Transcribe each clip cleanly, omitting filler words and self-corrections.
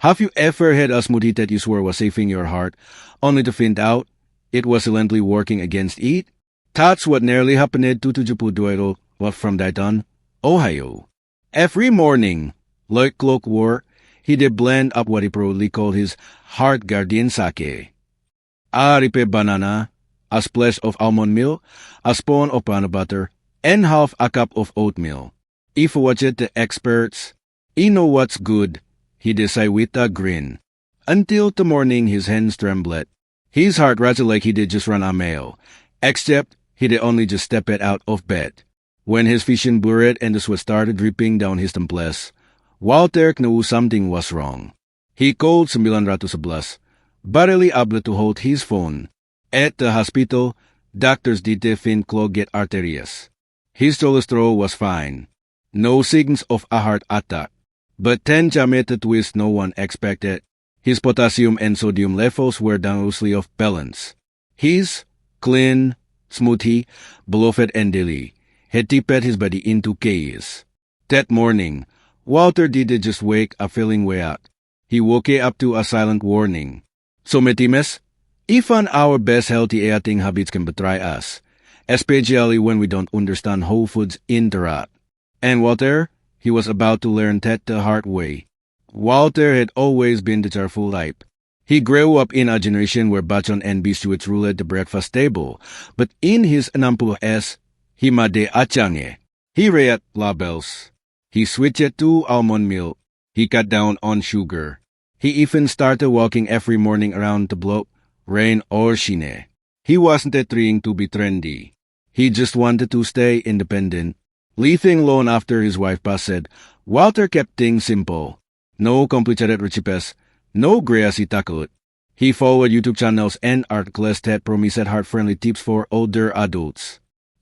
Have you ever had a smoothie that you swore was saving your heart, only to find out it was silently working against it? That's what nearly happened to Tujupuduero from Dayton, Ohio. Every morning, like clockwork, he did blend up what he proudly called his heart guardian sake. A ripe banana, a splash of almond milk, a spoon of peanut butter, and half a cup of oatmeal. If watched the experts, he know what's good, he decided with a grin. Until the morning his hands trembled. His heart rattled like he did just run a mile, except he did only just step it out of bed. When his vision blurred and the sweat started dripping down his temples, Walter knew something was wrong. He called 911, barely able to hold his phone. At the hospital, doctors did find clogged arteries. His cholesterol was fine. No signs of a heart attack. But 10 geometric twists no one expected. His potassium and sodium levels were dangerously off balance. His clean, smoothie, beloved and daily, had tipped his body into chaos. That morning, Walter didn't just wake up feeling weird. He woke up to a silent warning. So, Metimes, even our best healthy eating habits can betray us, especially when we don't understand how foods interact. And Walter, he was about to learn that the hard way. Walter had always been the cheerful type. He grew up in a generation where bacon and biscuits ruled the breakfast table, but in his 60s, he made achange. He read labels. He switched to almond milk. He cut down on sugar. He even started walking every morning around the block, rain or shine. He wasn't trying to be trendy. He just wanted to stay independent. Leaving alone after his wife passed, Walter kept things simple. No complicated recipes, no greasy takot. He followed YouTube channels and articles that promised heart-friendly tips for older adults.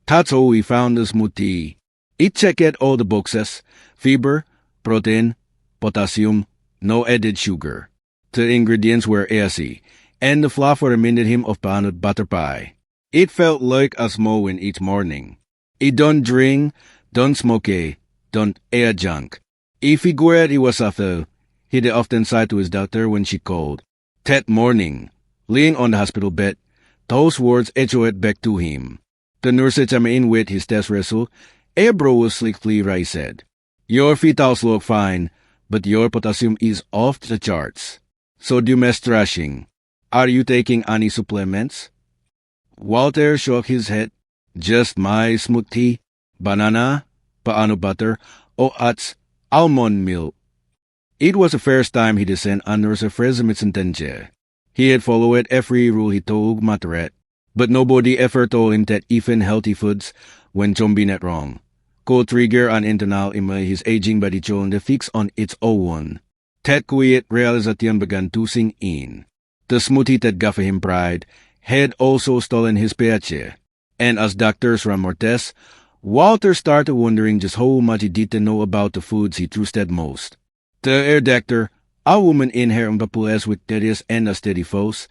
That's how he found the smoothie. It checked all the boxes: fiber, protein, potassium, no added sugar. The ingredients were easy, and the flavor reminded him of peanut butter pie. It felt like a small win each morning. He don't drink, don't smoke, don't eat junk. If he figured he was after, he'd often say to his doctor when she called. That morning, laying on the hospital bed, those words echoed back to him. The nurse came in with his test result. A brow was slightly raised. Your vitals look fine, but your potassium is off the charts. Sodium is trashing. Are you taking any supplements? Walter shook his head. Just my smoothie, banana, peanut butter, oats, almond milk. It was the first time he descended under a freshman sentence. He had followed every rule he told Materet, but nobody ever told him that even healthy foods, when combined wrong, could trigger an internal in his aging body trying to fix on its own. That quiet realization began to sink in. The smoothie that gave him pride had also stolen his paycheck, and as doctors ran more tests, Walter started wondering just how much he didn't know about the foods he trusted most. The air doctor, a woman in her papules with tedious and a steady face,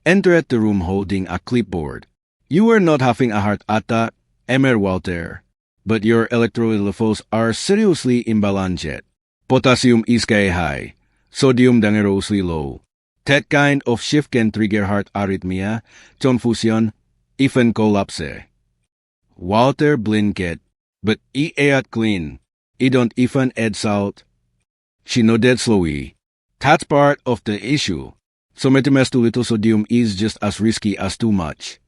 entered the room holding a clipboard. You are not having a heart attack, Emmer Walter, but your electrolyte levels are seriously imbalanced. Potassium is sky high, sodium dangerously low. That kind of shift can trigger heart arrhythmia, confusion, even collapse. Walter blinked, but he ate clean. He don't even add salt. She nodded slowly. That's part of the issue. So Metimes too little sodium is just as risky as too much.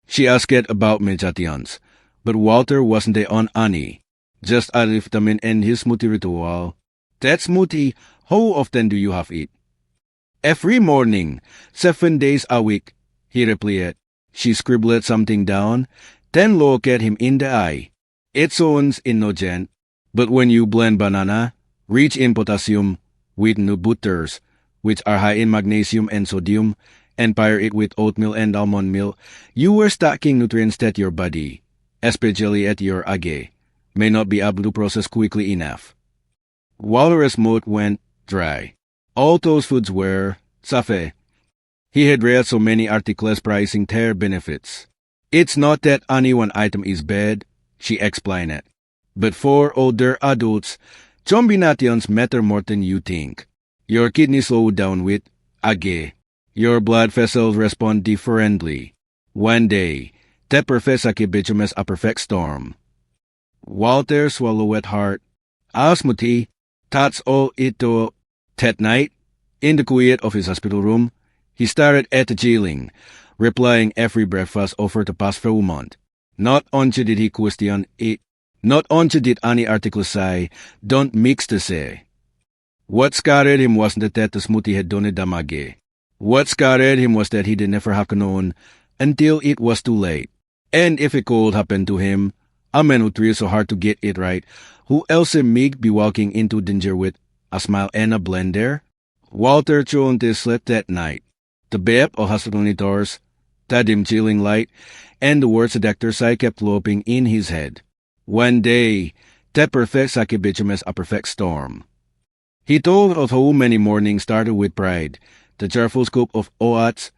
She asked about medications, but Walter wasn't on any. Just a vitamin and his smoothie ritual. That smoothie, how often do you have it? Every morning, 7 days a week, he replied. She scribbled something down, then looked at him in the eye. It sounds innocent, but when you blend banana, rich in potassium, with nut butters, which are high in magnesium and sodium, and pair it with oatmeal and almond milk, you are stacking nutrients that your body, especially at your age, may not be able to process quickly enough. Walter's mouth went dry. All those foods were safe. He had read so many articles pricing their benefits. It's not that any one item is bad, she explained it. But for older adults, combinations matter more than you think. Your kidneys slow down with age. Your blood vessels respond differently. One day, that perfect sakit a perfect storm. Walter swallowed hard. Asmuti, that's all ito. That night, in the quiet of his hospital room, he stared at the ceiling, replying every breakfast offered the past few months. Not only did he question it, not only did any article say, don't mix the say. What scared him wasn't that the smoothie had done damage. What scared him was that he did never have known until it was too late. And if it could happen to him, a man who tries so hard to get it right, who else may be walking into danger with a smile and a blender? Walter Chonte slept that night. The beep of hospital monitors, the dim chilling light, and the words the doctor said kept looping in his head. One day, that perfect sakit a perfect storm. He told of how many mornings started with pride, the cheerful scoop of oats,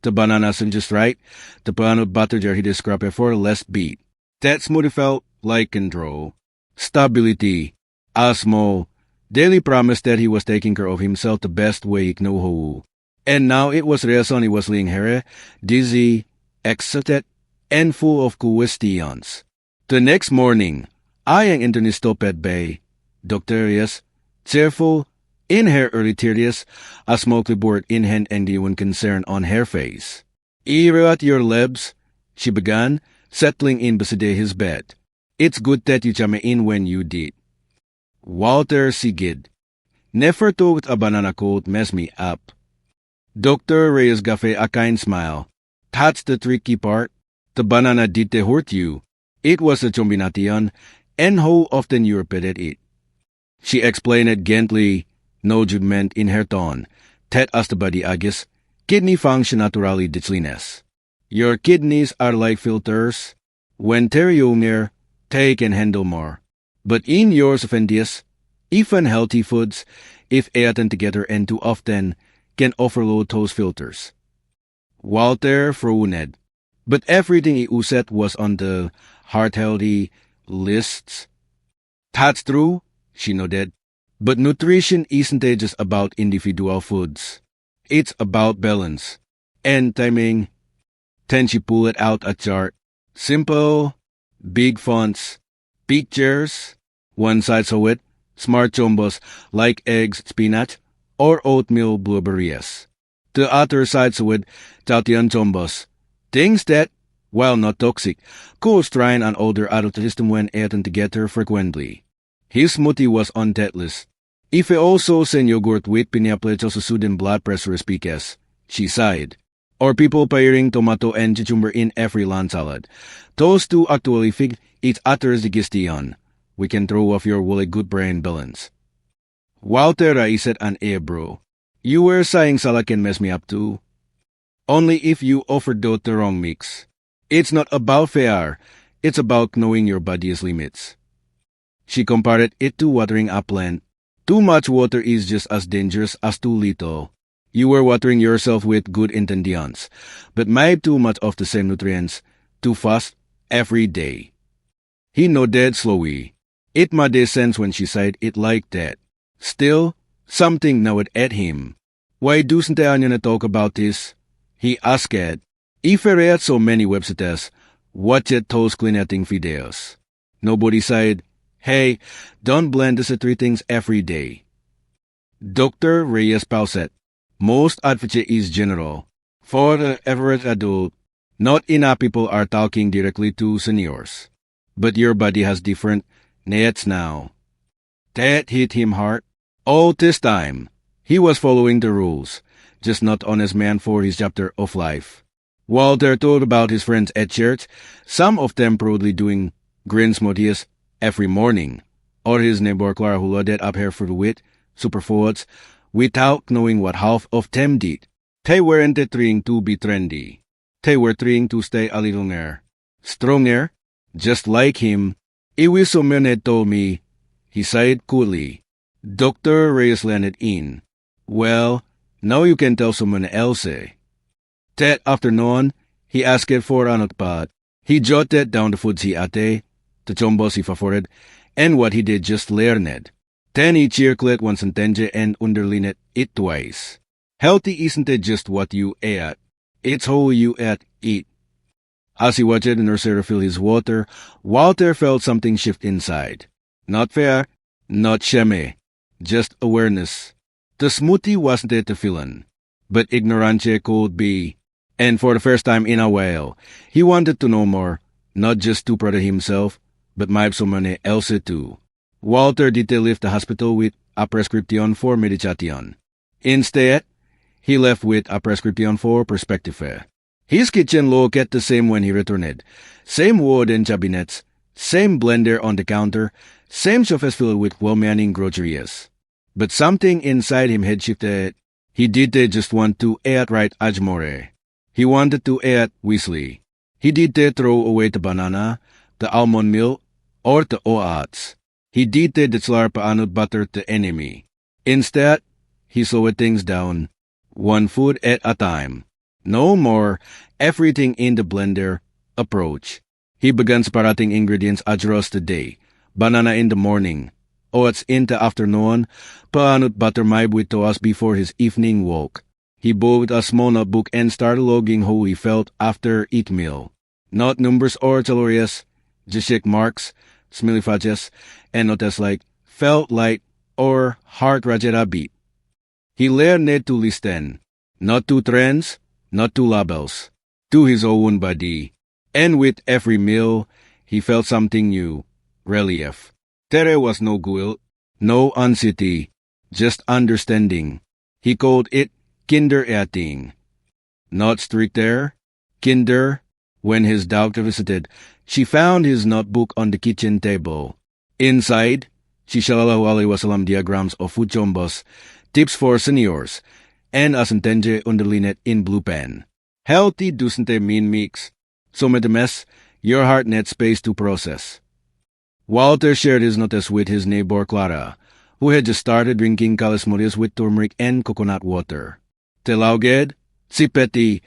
the bananas and just right, the pan of butter jar he described for less beat. That smoothie felt like control, stability, asthma, daily promise that he was taking care of himself the best way he knew how. And now it was reason he was laying here, dizzy, excited, and full of questions. The next morning, I ang Anthony stopped at bay, doctorious, cheerful, in her early 30s, a small clipboard in hand and the one concern on her face. "Ear at your lips," she began, settling in beside his bed. "It's good that you came in when you did." Walter sighed. "Never thought a banana could mess me up." Dr. Reyes gave a kind smile. "That's the tricky part. The banana did hurt you. It was a combination, and how often you repeated it." She explained it gently, no judgment in her tone, that as the body ages, kidney function naturally declines. Your kidneys are like filters. When they're younger, they can handle more. But in yours offendius, even healthy foods, if eaten together and too often, can overload those filters. Walter frowned, but everything he said was on the heart-healthy lists. "That's true," she nodded. "But nutrition isn't just about individual foods. It's about balance and timing." Then she pulled out a chart. Simple, big fonts, pictures. One side saw it, smart chombos like eggs, spinach, or oatmeal blueberries. The other side saw it, Tatian chombos, things that, while not toxic, could strain an older adult system when eaten together frequently. His smoothie was on that list. "If I also send yogurt with pineapple to sudden blood pressure speakers," she sighed. "Or people pairing tomato and cucumber in every land salad. Those two actually fit each other's digestion. We can throw off your really good brain balance." Walter raised an eyebrow. "You were saying salad can mess me up too?" "Only if you overdose the wrong mix. It's not about fair. It's about knowing your body's limits." She compared it to watering a plant. Too much water is just as dangerous as too little. You were watering yourself with good intentions, but maybe too much of the same nutrients, too fast, every day. He nodded slowly. It made sense when she said it like that. Still, something gnawed at him. "Why doesn't Anya talk about this?" he asked. "If I read so many websites, watched those cleaning videos. Nobody said, 'Hey, don't blend these three things every day.'" Dr. Reyes paused. "Most advocacy is general. For the average adult, not enough people are talking directly to seniors. But your body has different needs now." That hit him hard. All this time, he was following the rules, just not honest man for his chapter of life. Walter told about his friends at church, some of them proudly doing green smoothies every morning, or his neighbor Clara who loaded up her food with superfoods without knowing what half of them did. They weren't trying to be trendy. They were trying to stay a little stronger, just like him. "It was someone had told me," he said coolly. Dr. Reyes landed in. "Well, now you can tell someone else." That afternoon, he asked for a notepad. He jotted down the foods he ate, the chombos he favored, and what he did just learned. Then he cheerklet once and tenje and underlinet it twice. Healthy isn't it just what you ate, it's how you eat. As he watched the nurse refill his water, Walter felt something shift inside. Not fear, not shame, just awareness. The smoothie wasn't it to fill but ignorance could be. And for the first time in a while, he wanted to know more, not just to protect himself, but someone else too. Walter did leave the hospital with a prescription for medication. Instead, he left with a prescription for perspective. His kitchen looked the same when he returned. Same wooden cabinets, same blender on the counter, same shelves filled with well-manning groceries. But something inside him had shifted. He did just want to eat right ajmore. He wanted to eat Weasley. He did throw away the banana, the almond milk, or the oats. He did the slar paanut butter the enemy. Instead, he slowed things down, one food at a time. No more everything in the blender approach. He began separating ingredients across the day. Banana in the morning, oats in the afternoon, paanut butter with toast before his evening walk. He bought a small notebook and started logging how he felt after each meal. Not numbers or calories, just check marks, smiley and notes like felt light or heart rate beat. He learned to listen, not to trends, not to labels, to his own body. And with every meal, he felt something new, relief. There was no guilt, no anxiety, just understanding. He called it kinder eating. Not stricter, kinder. When his doctor visited, she found his notebook on the kitchen table. Inside, Shishalalawali wasalam diagrams of food chombos, tips for seniors, and asentenge underlinet in blue pen. Healthy doesn't mean mix. So with the mess, your heart needs space to process. Walter shared his notes with his neighbor Clara, who had just started drinking calismodius with turmeric and coconut water. Telauged, sipeti,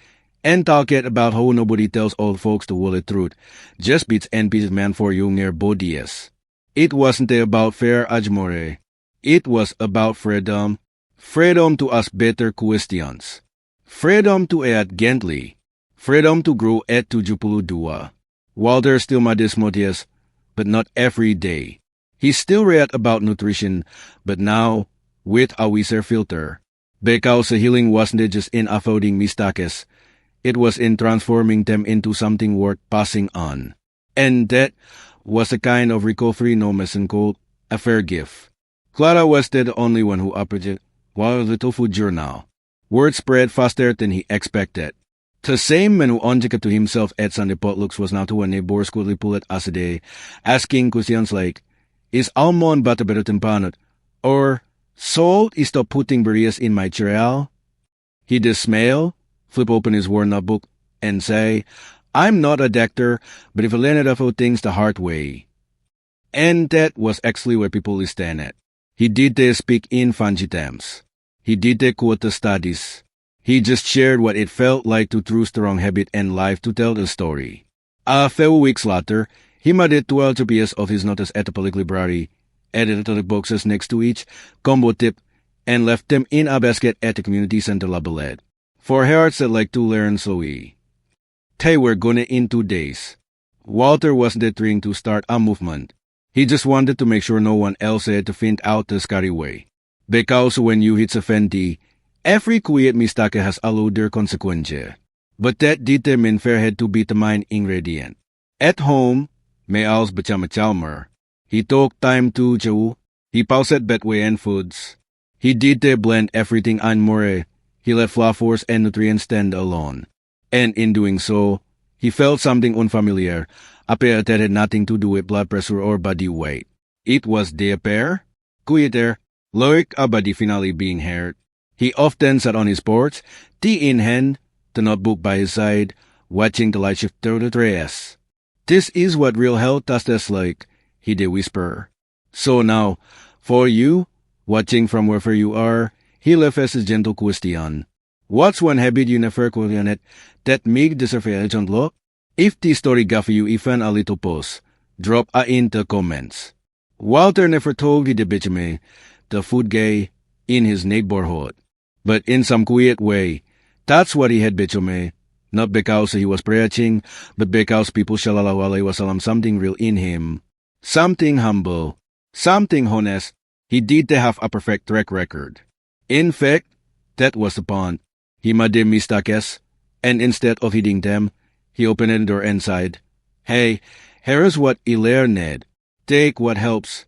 and talked about how nobody tells old folks the whole truth, just beats and pieces man for younger bodies. It wasn't about fair ajmore. It was about freedom. Freedom to ask better questions. Freedom to act gently. Freedom to grow at 72. Walter still madismodius, but not every day. He still read about nutrition, but now with a wiser filter. Because the healing wasn't just in avoiding mistakes, it was in transforming them into something worth passing on. And that was a kind of recovery no mason called a fair gift. Clara was the only one who operated while the tofu journal. Word spread faster than he expected. The same man who onjika to himself at Sunday potlucks was now to a neighbor school pulled as a day, asking questions like, is almond butter better than panut? Or, salt is stop putting berries in my cereal? He just smile, flip open his war notebook, and say, I'm not a doctor, but if I learned enough of things the hard way. And that was actually where people stand at. He did speak in fancy terms. He did quote the studies. He just shared what it felt like to true strong habit and life to tell the story. A few weeks later, he made 12 copies of his notes at the public library, added the boxes next to each combo tip, and left them in a basket at the community center labeled for hearts that like to learn slowly. They were gonna in 2 days. Walter wasn't trying to start a movement. He just wanted to make sure no one else had to find out the scary way. Because when you hit a fenty, every quiet mistake has a loader consequence. But that determined fair had to be the main ingredient. At home, may als bechalmer. He took time to chew. He paused betway and foods. He did blend everything and more. He let flavors and nutrients stand alone. And in doing so, he felt something unfamiliar, a pair that had nothing to do with blood pressure or body weight. It was the pair, quieter, like a body finally being heard. He often sat on his porch, tea in hand, the notebook by his side, watching the light shift through the trees. This is what real health tastes like, he did whisper. So now, for you, watching from wherever you are, he left as a gentle question. What's one habit you never questioned that make deserve a legend look? If this story gave you even a little pause, drop a in the comments. Walter never told the bitchme the food gay in his neighborhood, but in some quiet way, that's what he had bitchme, not because he was preaching, but because people sallallahu alaihi wasallam something real in him, something humble, something honest. He did have a perfect track record. In fact, that was the point. He made them mistakes, and instead of hitting them, he opened the door and said, "Hey, here's what I learned. Take what helps."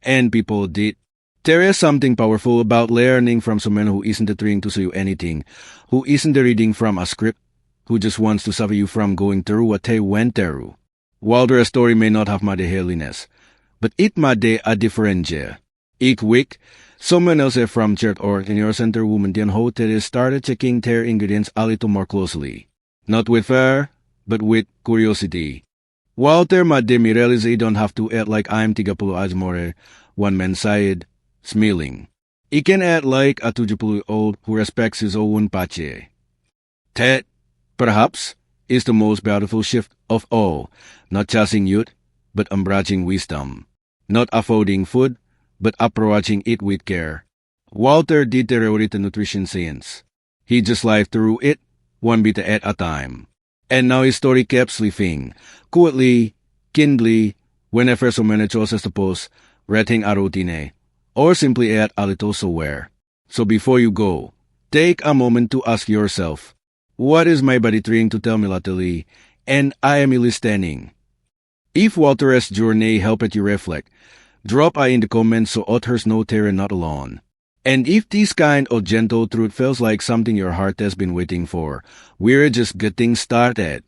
And people did. There is something powerful about learning from someone who isn't trying to say you anything, who isn't reading from a script, who just wants to save you from going through what they went through. Walter's story may not have made holiness, but it made a difference. Each week, someone else from church or in your center woman then hotel started checking their ingredients a little more closely. Not with fear, but with curiosity. Walter made me realize I don't have to act like I'm 30 años more, one man said, smiling. I can act like a 70-year-old who respects his own pache. That, perhaps, is the most beautiful shift of all, not chasing youth, but embracing wisdom. Not avoiding food, but approaching it with care. Walter did the written nutrition science. He just lived through it, one bit at a time. And now his story kept living, quietly, kindly, whenever someone chooses to post, writing a routine, or simply add a little somewhere. So before you go, take a moment to ask yourself, what is my body trying to tell me lately, and I am listening? If Walter's journey helped you reflect, drop a in the comments so others know they're not alone. And if this kind of gentle truth feels like something your heart has been waiting for, we're just getting started.